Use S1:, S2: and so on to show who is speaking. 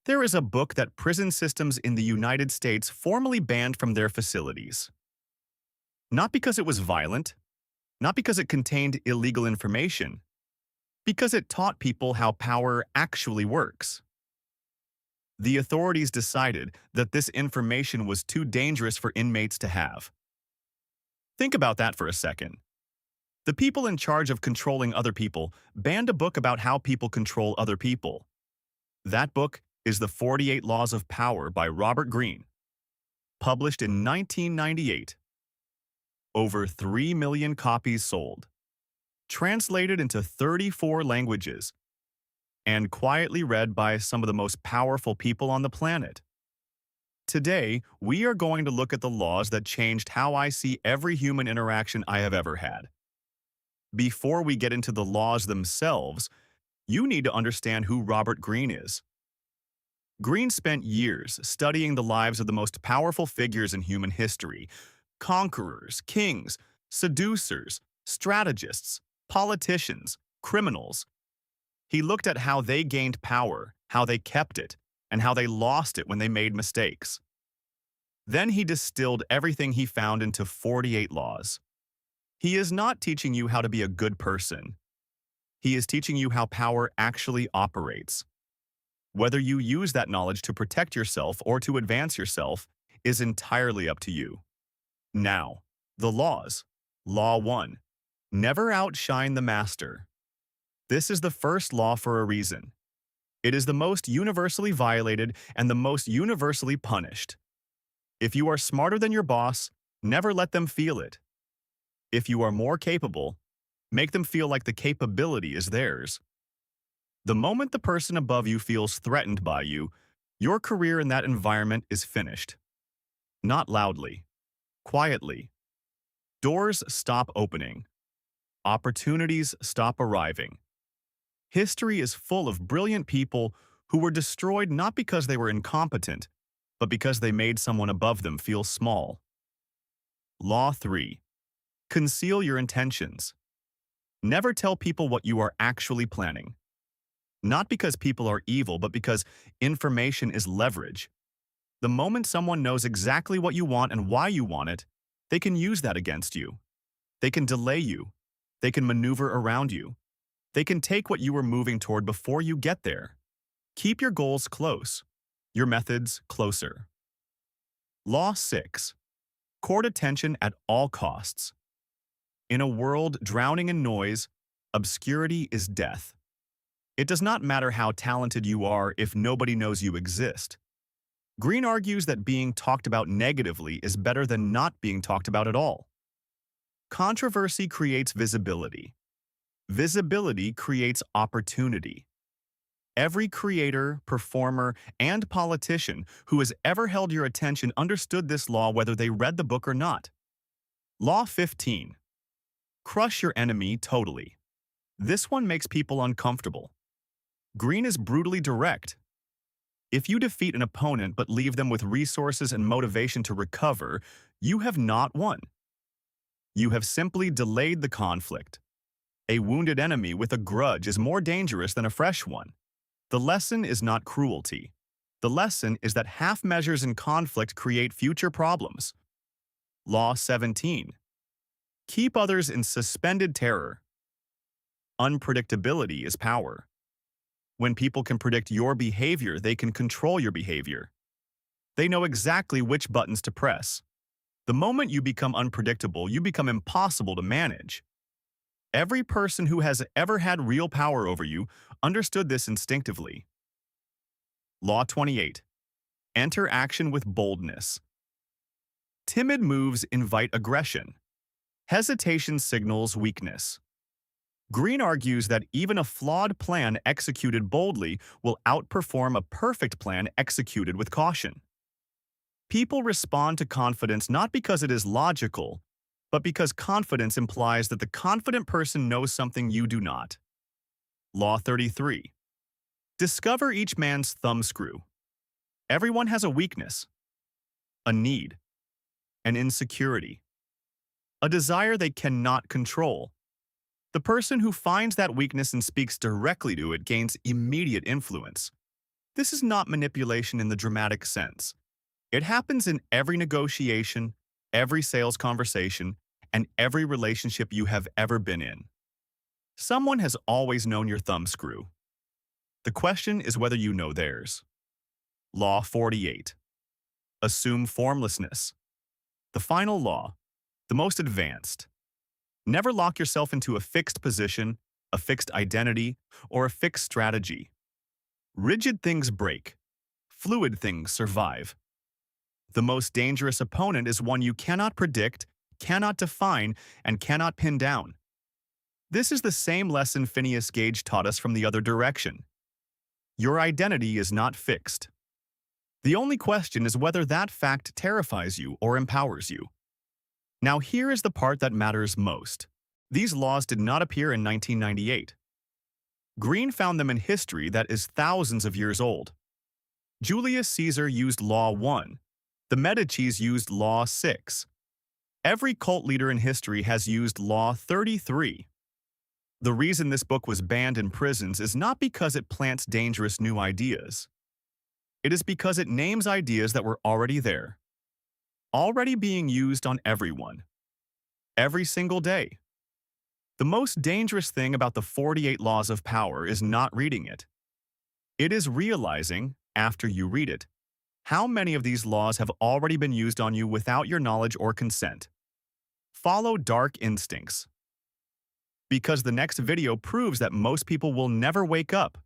S1: There is a book that prison systems in the United States formally banned from their facilities. Not because it was violent, not because it contained illegal information, because it taught people how power actually works. The authorities decided that this information was too dangerous for inmates to have. Think about that for a second. The people in charge of controlling other people banned a book about how people control other people. That book is The 48 Laws of Power by Robert Greene, published in 1998. Over 3 million copies sold, translated into 34 languages, and quietly read by some of the most powerful people on the planet. Today, we are going to look at the laws that changed how I see every human interaction I have ever had. Before we get into the laws themselves, you need to understand who Robert Greene is. Greene spent years studying the lives of the most powerful figures in human history: conquerors, kings, seducers, strategists, politicians, criminals. He looked at how they gained power, how they kept it, and how they lost it when they made mistakes. Then he distilled everything he found into 48 laws. He is not teaching you how to be a good person. He is teaching you how power actually operates. Whether you use that knowledge to protect yourself or to advance yourself is entirely up to you. Now, the laws. Law 1. Never outshine the master. This is the first law for a reason. It is the most universally violated and the most universally punished. If you are smarter than your boss, never let them feel it. If you are more capable, make them feel like the capability is theirs. The moment the person above you feels threatened by you, your career in that environment is finished. Not loudly, quietly. Doors stop opening. Opportunities stop arriving. History is full of brilliant people who were destroyed not because they were incompetent, but because they made someone above them feel small. Law 3. Conceal your intentions. Never tell people what you are actually planning. Not because people are evil, but because information is leverage. The moment someone knows exactly what you want and why you want it, they can use that against you. They can delay you. They can maneuver around you. They can take what you are moving toward before you get there. Keep your goals close, your methods closer. Law 6. Court attention at all costs. In a world drowning in noise, obscurity is death. It does not matter how talented you are if nobody knows you exist. Greene argues that being talked about negatively is better than not being talked about at all. Controversy creates visibility. Visibility creates opportunity. Every creator, performer, and politician who has ever held your attention understood this law whether they read the book or not. Law 15. Crush your enemy totally. This one makes people uncomfortable. Greene is brutally direct. If you defeat an opponent but leave them with resources and motivation to recover, you have not won. You have simply delayed the conflict. A wounded enemy with a grudge is more dangerous than a fresh one. The lesson is not cruelty. The lesson is that half measures in conflict create future problems. Law 17. Keep others in suspended terror. Unpredictability is power. When people can predict your behavior, they can control your behavior. They know exactly which buttons to press. The moment you become unpredictable, you become impossible to manage. Every person who has ever had real power over you understood this instinctively. Law 28. Enter action with boldness. Timid moves invite aggression. Hesitation signals weakness. Greene argues that even a flawed plan executed boldly will outperform a perfect plan executed with caution. People respond to confidence not because it is logical, but because confidence implies that the confident person knows something you do not. Law 33. Discover each man's thumbscrew. Everyone has a weakness, a need, an insecurity, a desire they cannot control. The person who finds that weakness and speaks directly to it gains immediate influence. This is not manipulation in the dramatic sense. It happens in every negotiation, every sales conversation, and every relationship you have ever been in. Someone has always known your thumbscrew. The question is whether you know theirs. Law 48. Assume formlessness. The final law, the most advanced. Never lock yourself into a fixed position, a fixed identity, or a fixed strategy. Rigid things break. Fluid things survive. The most dangerous opponent is one you cannot predict, cannot define, and cannot pin down. This is the same lesson Phineas Gage taught us from the other direction. Your identity is not fixed. The only question is whether that fact terrifies you or empowers you. Now here is the part that matters most. These laws did not appear in 1998. Green found them in history that is thousands of years old. Julius Caesar used Law 1. The Medicis used Law 6. Every cult leader in history has used Law 33. The reason this book was banned in prisons is not because it plants dangerous new ideas. It is because it names ideas that were already there, already being used on everyone, every single day. The most dangerous thing about the 48 Laws of Power is not reading it. It is realizing, after you read it, how many of these laws have already been used on you without your knowledge or consent. Follow dark instincts. Because the next video proves that most people will never wake up